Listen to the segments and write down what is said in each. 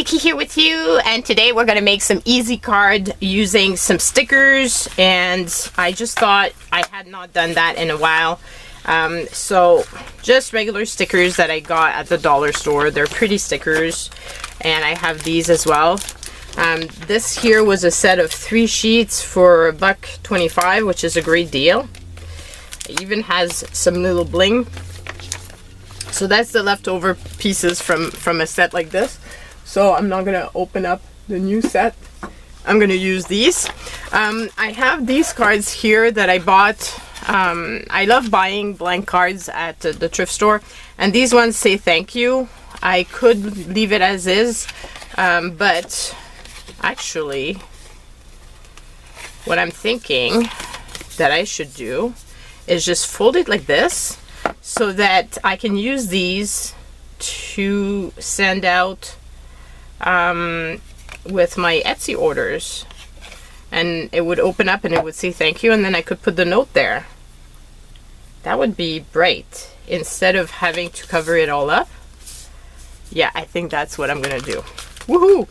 Vicky here with you, and today we're going to make some easy card using some stickers, and I just thought I had not done that in a while. So just regular stickers that I got at the dollar store. They're pretty stickers, and I have these as well. This here was a set of 3 sheets for $1.25, which is a great deal. It even has some little bling. So that's the leftover pieces from a set like this. So I'm not gonna open up the new set. I'm gonna use these. I have these cards here that I bought. I love buying blank cards at the thrift store, and these ones say thank you. I could leave it as is, but actually what I'm thinking that I should do is just fold it like this, so that I can use these to send out with my Etsy orders, and it would open up and it would say thank you, and then I could put the note there. That would be great, instead of having to cover it all up. Yeah, I think that's what I'm gonna do. Woohoo!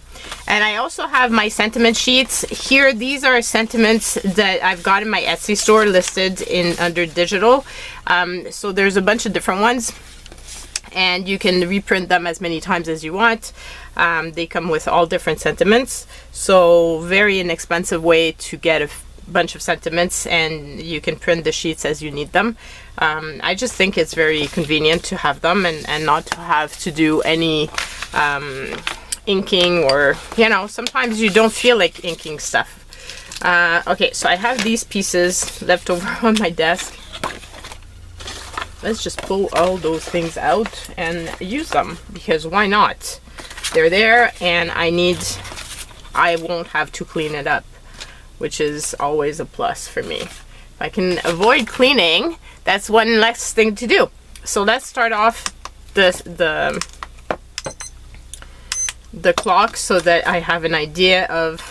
And I also have my sentiment sheets here. These are sentiments that I've got in my Etsy store listed in under digital. So there's a bunch of different ones, and you can reprint them as many times as you want. They come with all different sentiments, so very inexpensive way to get a bunch of sentiments, and you can print the sheets as you need them. I just think it's very convenient to have them and not to have to do any inking, or you know, sometimes you don't feel like inking stuff. Okay, so I have these pieces left over on my desk. Let's just pull all those things out and use them, because why not? They're there, and I won't have to clean it up, which is always a plus for me. If I can avoid cleaning, that's one less thing to do. So let's start off the clock, so that I have an idea of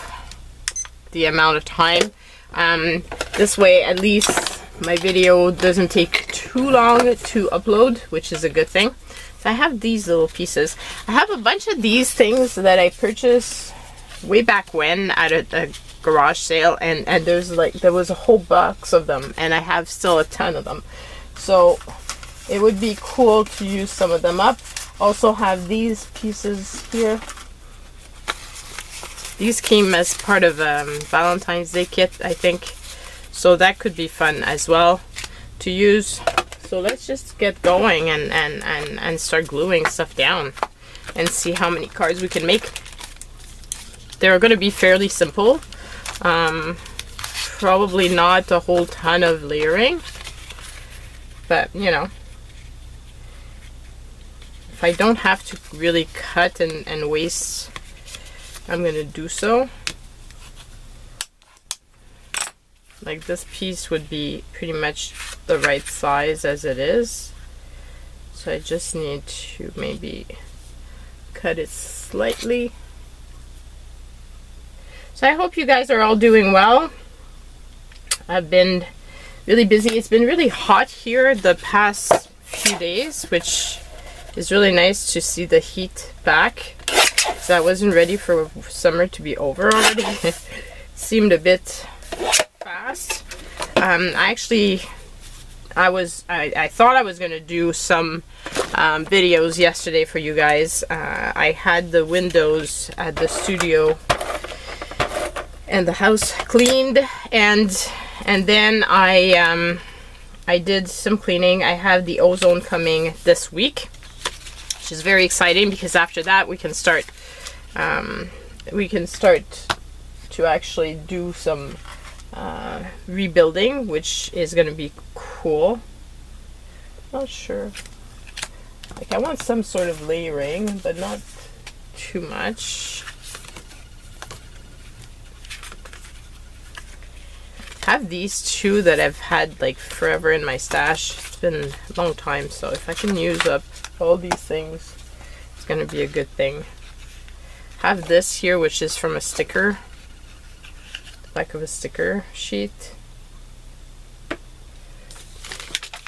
the amount of time. This way at least my video doesn't take too long to upload, which is a good thing. So I have these little pieces. I have a bunch of these things that I purchased way back when at a garage sale, and there was a whole box of them, and I have still a ton of them. So it would be cool to use some of them up. Also have these pieces here. These came as part of a Valentine's Day kit, I think. So that could be fun as well to use. So let's just get going and start gluing stuff down and see how many cards we can make. They're going to be fairly simple. Probably not a whole ton of layering, but you know, if I don't have to really cut and waste, I'm going to do so. Like this piece would be pretty much the right size as it is, so I just need to maybe cut it slightly. So I hope you guys are all doing well. I've been really busy. It's been really hot here the past few days, which is really nice to see the heat back. So I wasn't ready for summer to be over already. It seemed a bit fast. I thought I was gonna do some videos yesterday for you guys. I had the windows at the studio and the house cleaned, and then I did some cleaning. I have the ozone coming this week, which is very exciting, because after that we can start to actually do some rebuilding, which is going to be cool. Not sure. Like, I want some sort of layering, but not too much. I have these two that I've had like forever in my stash. It's been a long time, so if I can use up all these things, it's going to be a good thing. I have this here, which is from a sticker. Back of a sticker sheet.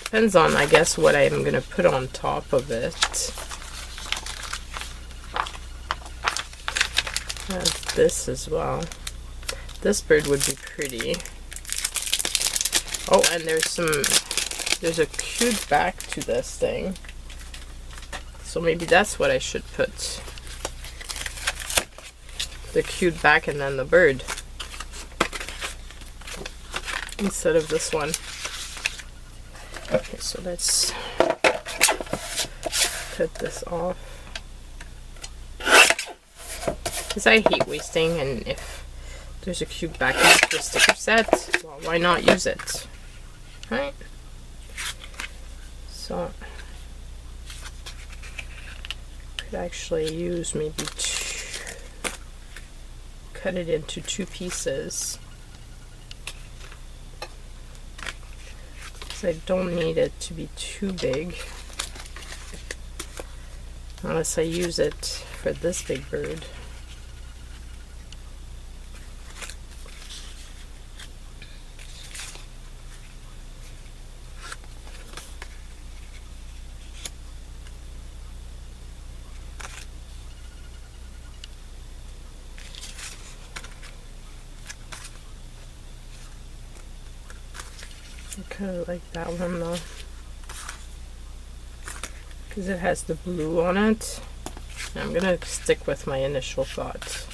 Depends on, I guess, what I'm going to put on top of it. has this as well. This bird would be pretty. Oh, and there's a cute back to this thing. So maybe that's what I should put. The cute back and then the bird. Instead of this one. Okay, so let's cut this off. Because I hate wasting, and if there's a cute back to a sticker set, well, why not use it? Right? So, could actually use maybe cut it into 2 pieces. Because I don't need it to be too big. Unless I use it for this big bird. I kind of like that one though, because it has the blue on it. I'm gonna stick with my initial thought.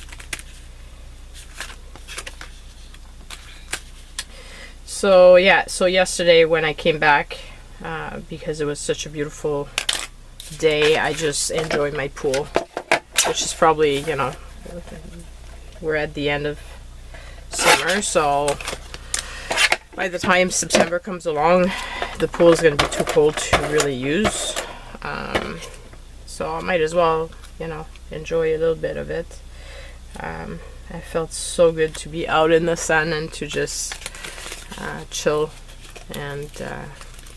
So yeah, so yesterday when I came back, because it was such a beautiful day, I just enjoyed my pool, which is probably, you know, we're at the end of summer, so by the time September comes along, the pool is going to be too cold to really use. So I might as well, you know, enjoy a little bit of it. I felt so good to be out in the sun and to just chill and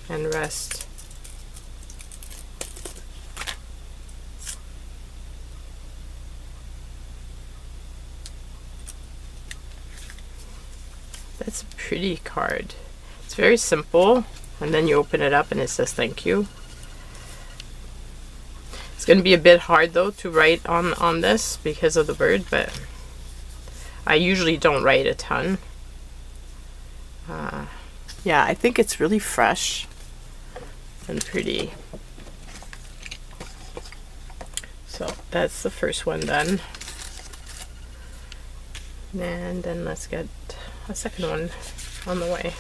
rest. That's a pretty card. It's very simple, and then you open it up and it says thank you. It's going to be a bit hard though to write on this because of the bird, but I usually don't write a ton. Yeah, I think it's really fresh and pretty. So that's the first one done. And then let's get a second one on the way.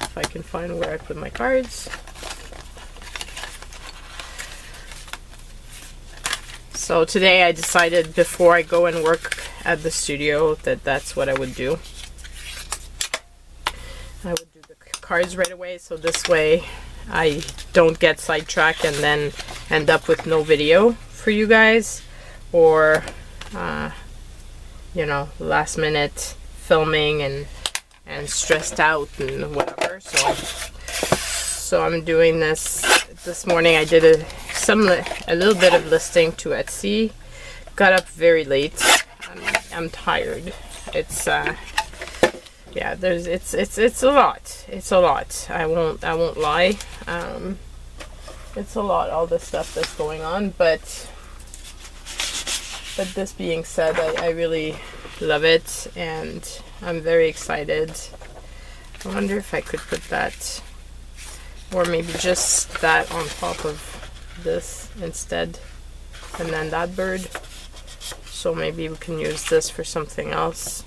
If I can find where I put my cards. So today I decided before I go and work at the studio that that's what I would do. I would do the cards right away, so this way I don't get sidetracked and then end up with no video for you guys, or you know, last minute filming and stressed out and whatever. So I'm doing this morning. I did a little bit of listing to Etsy. Got up very late. I'm tired. It's yeah, it's a lot. It's a lot. I won't lie. It's a lot, all the stuff that's going on, but this being said, I really love it and I'm very excited. I wonder if I could put that, or maybe just that on top of this instead, and then that bird. So maybe we can use this for something else.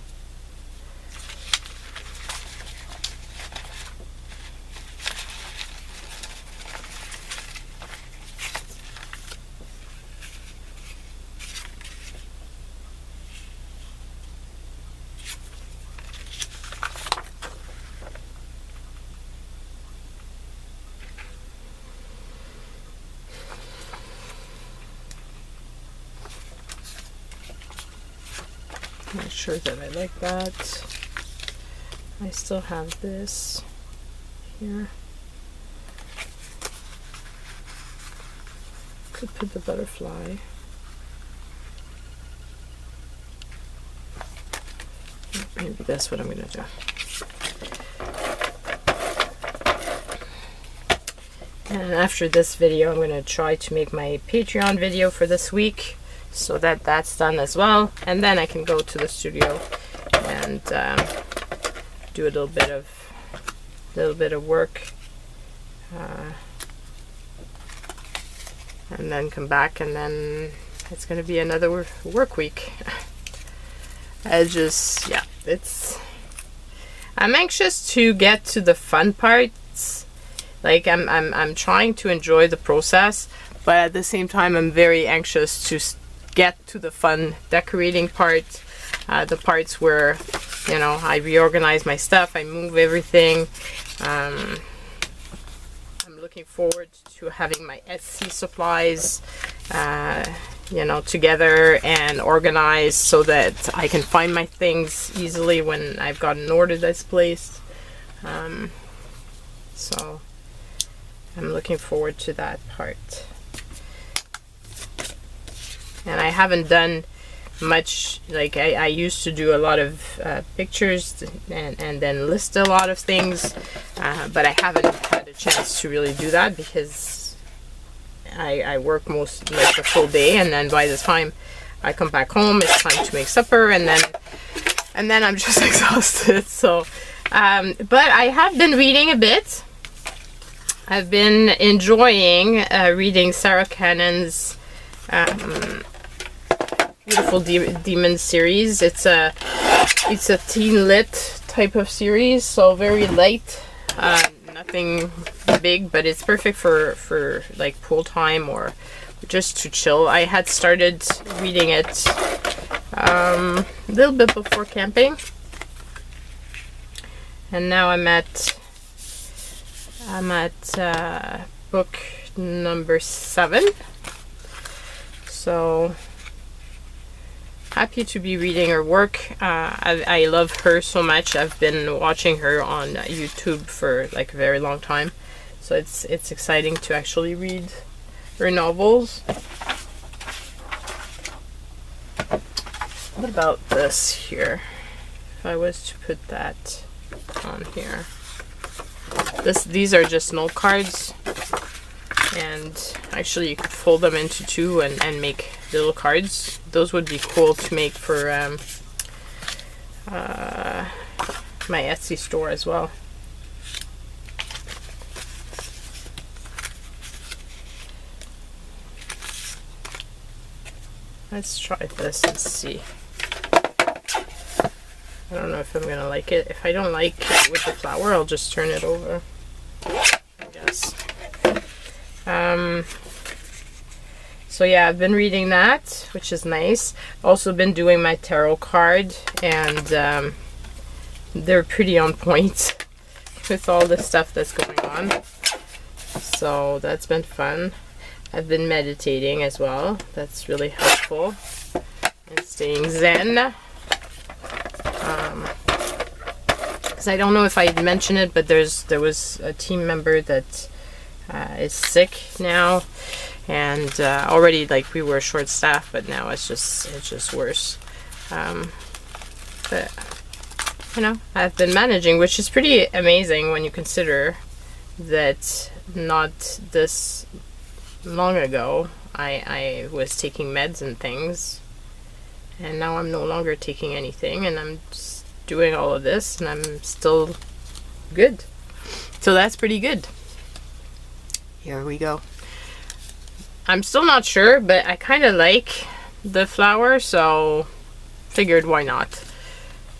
Not sure that I like that. I still have this here. Could put the butterfly. Maybe that's what I'm gonna do. And after this video, I'm gonna try to make my Patreon video for this week. so that's done as well, and then I can go to the studio and do a little bit of work, and then come back, and then it's gonna be another work week. I'm anxious to get to the fun parts. Like I'm trying to enjoy the process, but at the same time I'm very anxious to get to the fun decorating part, the parts where, you know, I reorganize my stuff, I move everything. I'm looking forward to having my Etsy supplies, you know, together and organized so that I can find my things easily when I've got an order that's placed. So I'm looking forward to that part. And I haven't done much, like I used to do a lot of pictures and then list a lot of things, but I haven't had a chance to really do that because I work most, like, the full day, and then by the time I come back home it's time to make supper, and then I'm just exhausted. So but I have been reading a bit. I've been enjoying reading Sarah Cannon's Beautiful Demons series. It's a teen lit type of series, so very light, nothing big, but it's perfect for like pool time or just to chill. I had started reading it a little bit before camping, and now I'm at book number 7. So happy to be reading her work. I love her so much. I've been watching her on YouTube for like a very long time, so it's exciting to actually read her novels. What about this here? If I was to put that on here, these are just note cards, and actually you could fold them into 2 and make little cards. Those would be cool to make for my Etsy store as well. Let's try this and see. I don't know if I'm gonna like it. If I don't like it with the flower, I'll just turn it over, I guess. So yeah, I've been reading that, which is nice. Also been doing my tarot card, and they're pretty on point with all the stuff that's going on. So that's been fun. I've been meditating as well. That's really helpful in staying zen. Because I don't know if I mentioned it, but there was a team member that is sick now, and already, like, we were short staffed, but now it's just worse. But you know, I've been managing, which is pretty amazing when you consider that not this long ago I was taking meds and things, and now I'm no longer taking anything, and I'm just doing all of this, and I'm still good. So that's pretty good. Here we go. I'm still not sure, but I kind of like the flower, so figured why not.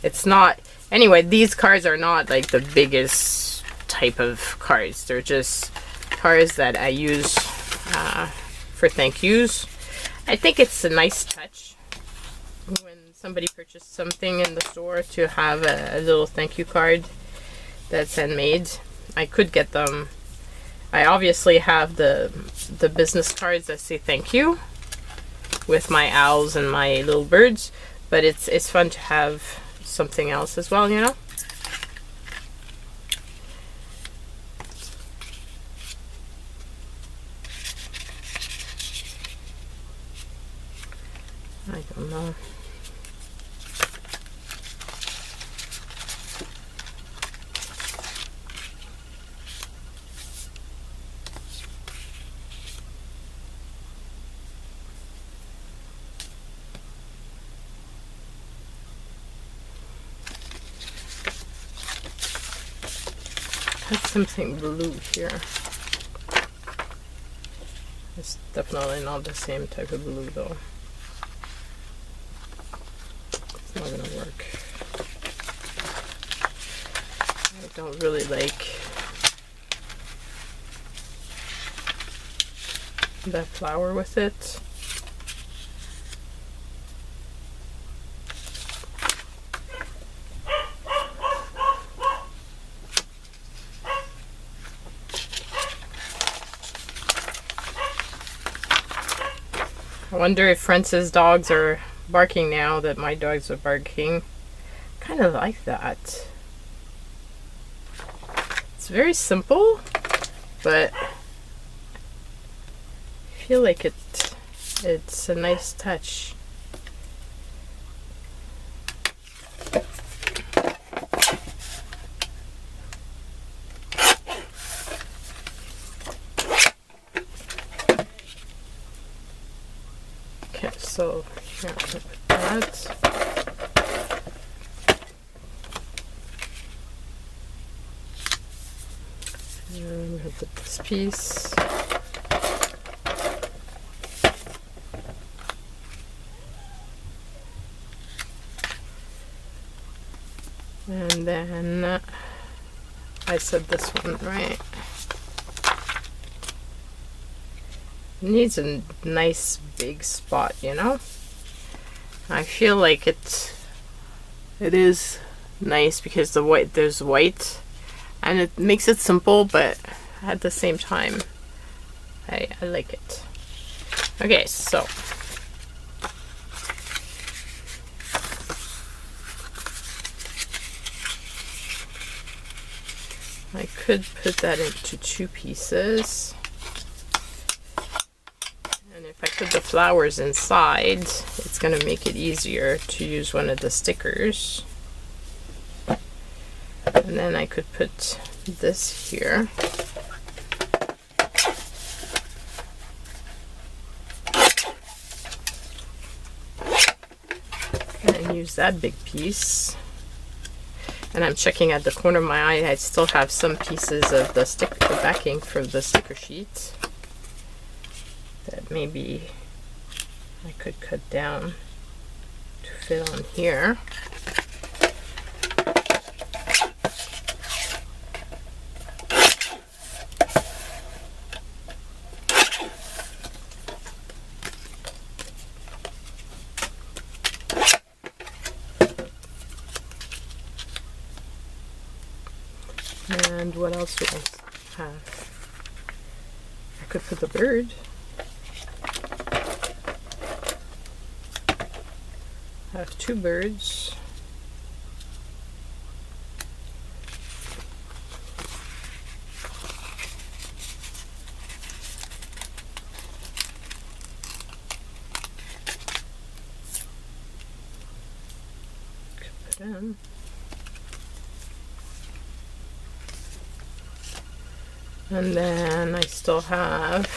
It's not, anyway, these cards are not like the biggest type of cards. They're just cards that I use for thank yous. I think it's a nice touch when somebody purchased something in the store to have a little thank you card that's handmade. I could get them. I obviously have the business cards that say thank you with my owls and my little birds, but it's fun to have something else as well, you know. I don't know. put something blue here. It's definitely not the same type of blue though. It's not gonna work. I don't really like that flower with it. I wonder if France's dogs are barking now that my dogs are barking. Kind of like that. It's very simple, but I feel like it's a nice touch. Okay, so here I'm gonna put that. And I'm gonna put this piece. And then I said this one, right? It needs a nice big spot, you know? I feel like it is nice because there's white and it makes it simple, but at the same time I like it. Okay, so I could put that into two pieces. And if I put the flowers inside, it's going to make it easier to use one of the stickers. And then I could put this here. And use that big piece. And I'm checking at the corner of my eye, I still have some pieces of the backing for the sticker sheet that maybe I could cut down to fit on here. And what else do I have? I could put the bird. I have two birds. Could put in. And then I still have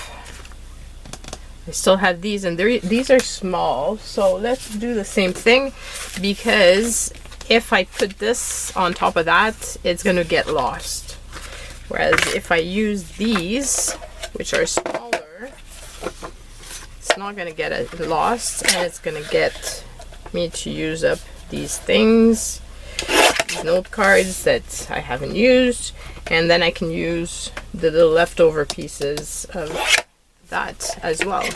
these, and these are small, so let's do the same thing, because if I put this on top of that, it's gonna get lost. Whereas if I use these, which are smaller, it's not gonna get it lost, and it's gonna get me to use up these things, these note cards that I haven't used, and then I can use the little leftover pieces of that as well.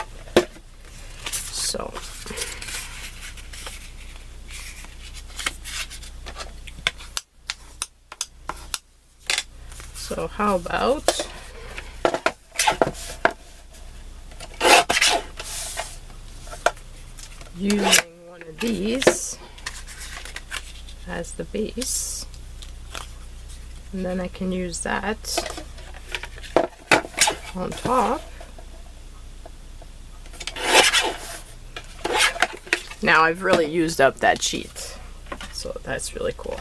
So how about using one of these as the base, and then I can use that on top. Now I've really used up that sheet, so that's really cool.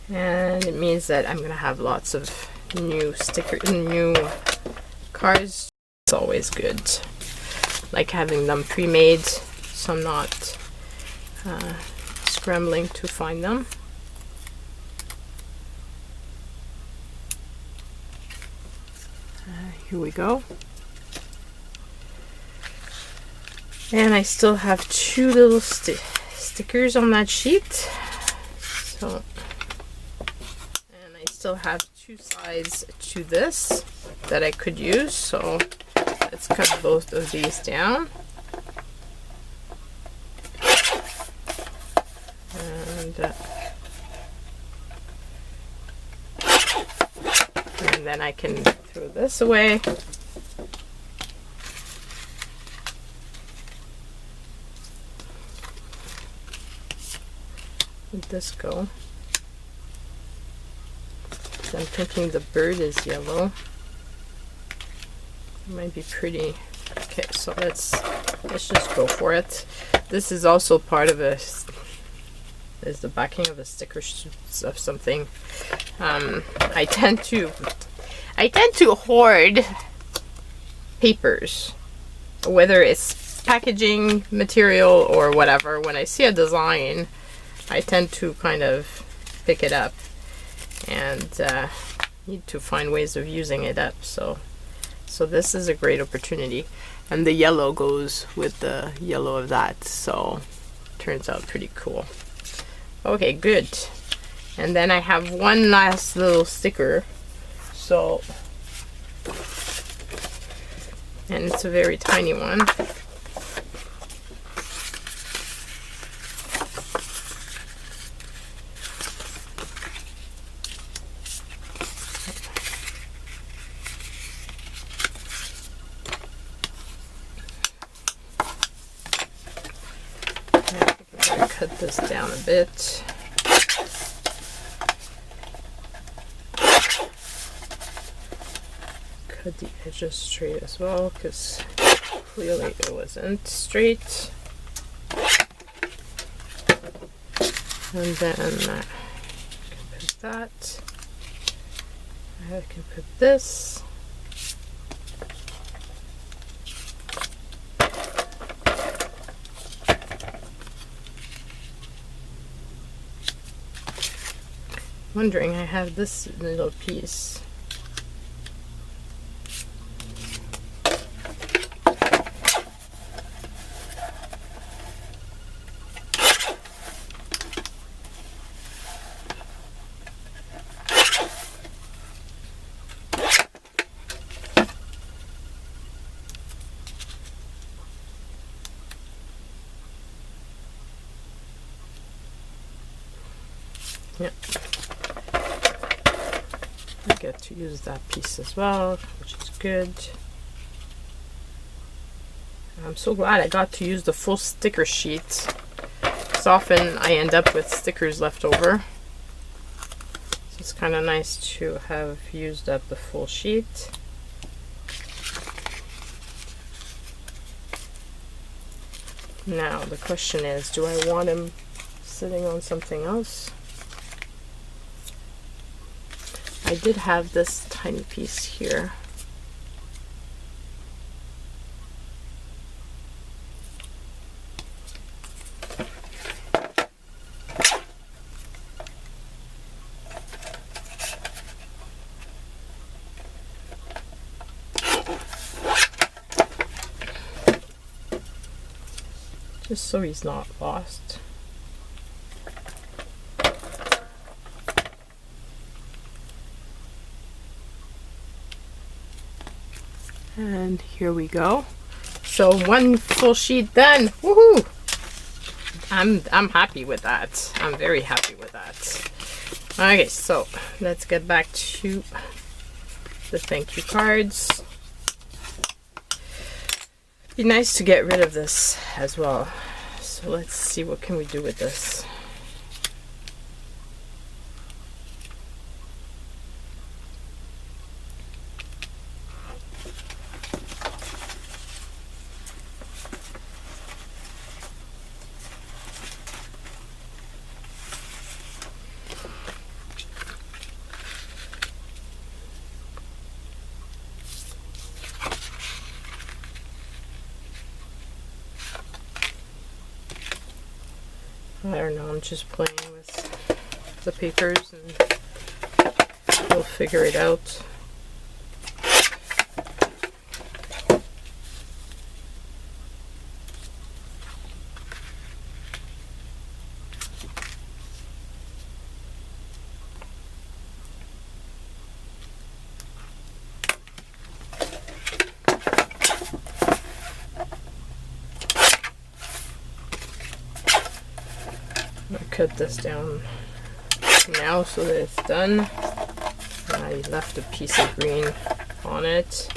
And it means that I'm gonna have lots of new cards. It's always good, like having them pre-made, so I'm not scrambling to find them. Here we go. And I still have two little stickers on that sheet. So, and I still have two sides to this that I could use. So let's cut both of these down. And then I can throw this away. Let this go. So I'm thinking the bird is yellow. It might be pretty. Okay, so let's just go for it. This is also part of is the backing of a sticker of something. I tend to hoard papers, whether it's packaging material or whatever. When I see a design, I tend to kind of pick it up and need to find ways of using it up. So this is a great opportunity, and the yellow goes with the yellow of that, so turns out pretty cool. Okay, good. And then I have one last little sticker. So, and it's a very tiny one. Cut this down a bit. Cut the edges straight as well, because clearly it wasn't straight. And then I can put that. I can put this. Wondering, I have this little piece. Yep. I get to use that piece as well, which is good. I'm so glad I got to use the full sticker sheet, because often I end up with stickers left over. So it's kind of nice to have used up the full sheet. Now the question is, do I want him sitting on something else? I did have this tiny piece here. Just so he's not lost. And here we go. So one full sheet done. Woohoo! I'm happy with that. I'm very happy with that. Okay, so let's get back to the thank you cards. Be nice to get rid of this as well. So let's see, what can we do with this? I don't know, I'm just playing with the papers and we'll figure it out. Cut this down now so that it's done. I left a piece of green on it.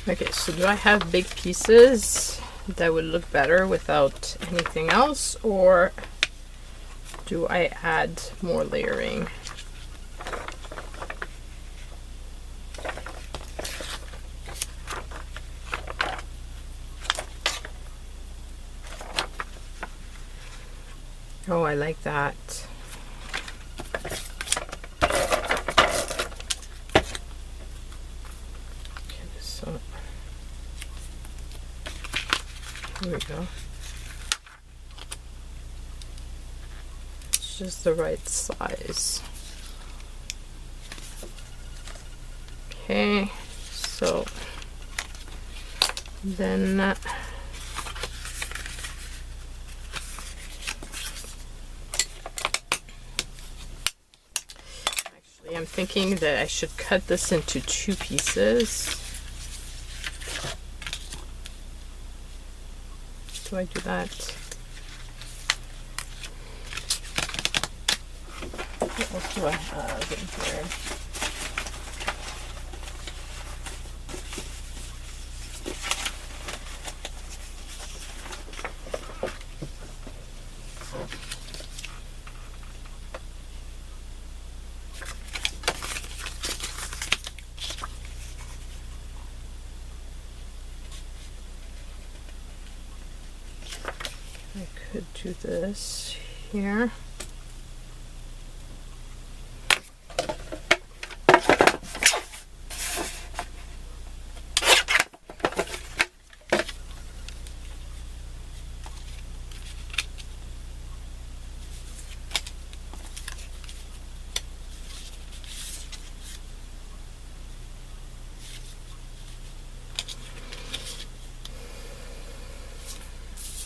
Okay, so do I have big pieces that would look better without anything else, or do I add more layering? Oh, I like that. Here we go. It's just the right size. Okay, so then actually I'm thinking that I should cut this into 2 pieces. Do I do that? What else do I have in here? I could do this here.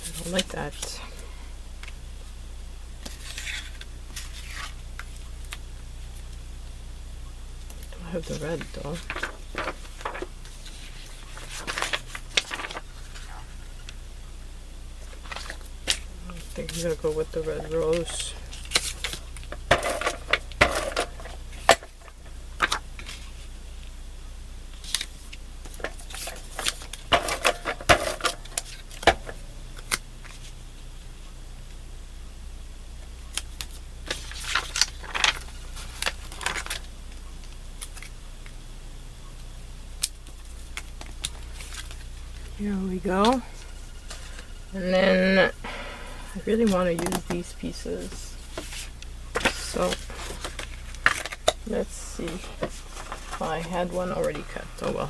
I don't like that. I have the red though. I think I'm gonna go with the red rose. Here we go. And then I really want to use these pieces. So let's see. Oh, I had one already cut. Oh well.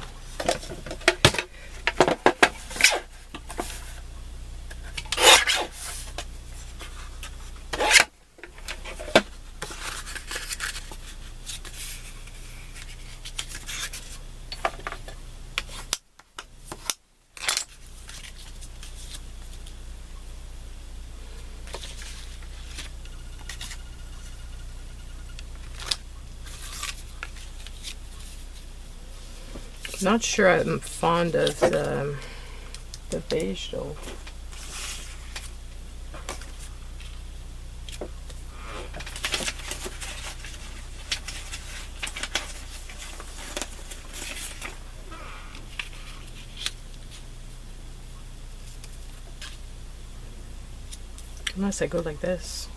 Not sure I'm fond of the beige though. Unless I go like this.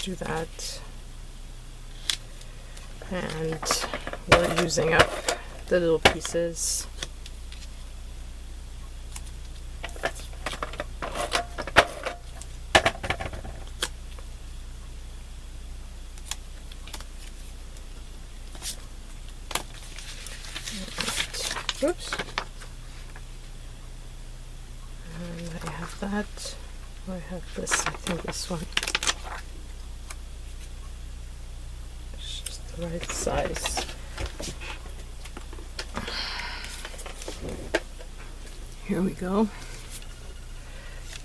Do that, and we're using up the little pieces. And, oops, and I have that. I have this, I think this one. Right size. Here we go.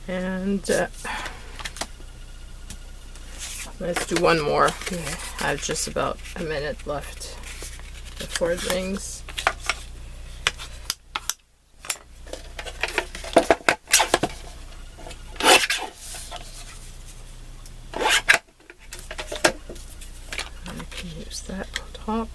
And let's do one more. We have just about a minute left before it rings. Use that on top.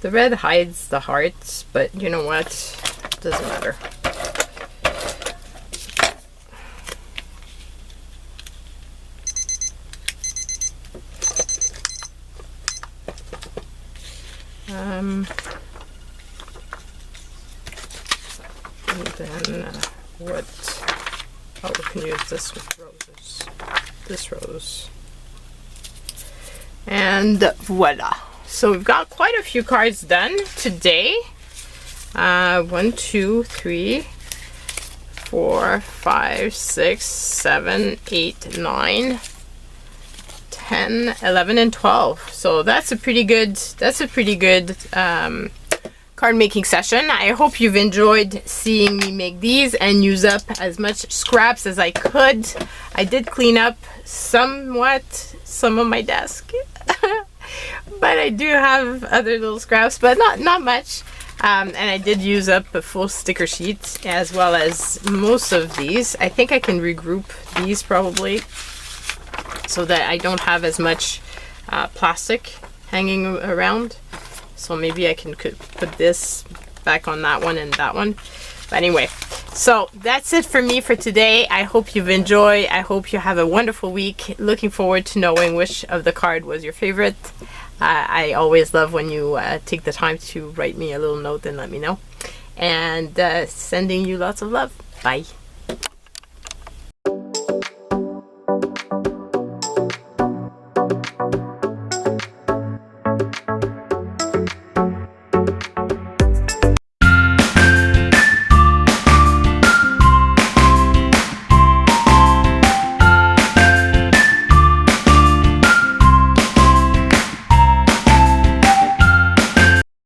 The red hides the hearts, but you know what? Doesn't matter. And then what? Oh, we can use this with roses. This rose. And voila. So we've got quite a few cards done today. 1, 2, 3, 4, 5, 6, 7, 8, 9, 10, 11, and 12. So that's a pretty good card making session. I hope you've enjoyed seeing me make these and use up as much scraps as I could. I did clean up somewhat some of my desk. But I do have other little scraps, but not much. And I did use up a full sticker sheet as well as most of these. I think I can regroup these probably so that I don't have as much plastic hanging around. So maybe I can put this back on that one and that one. But anyway, so that's it for me for today. I hope you've enjoyed. I hope you have a wonderful week. Looking forward to knowing which of the card was your favorite. I always love when you take the time to write me a little note and let me know. And sending you lots of love. Bye.